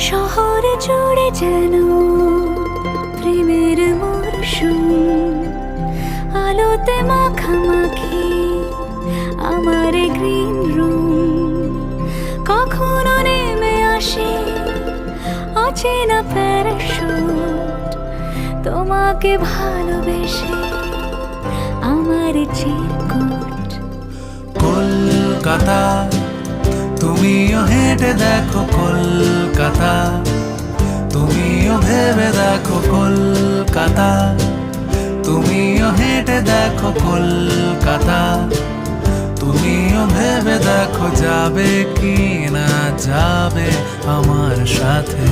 শহরে জুড়ে যেন প্রেমের মরশুম, আলোতে মাখামাখি আমার গ্রিন রুম। কখনো নেমে আসে অচেনা প্যারাশুট, তোমাকে ভালোবেসে আমার চিরকুট। কলকাতা তুমিও হেঁটে দেখো কলকাতা, তুমিও ভেবে দেখো কলকাতা, তুমিও হেঁটে দেখো কলকাতা, তুমিও ভেবে দেখো যাবে কি না যাবে আমার সাথে।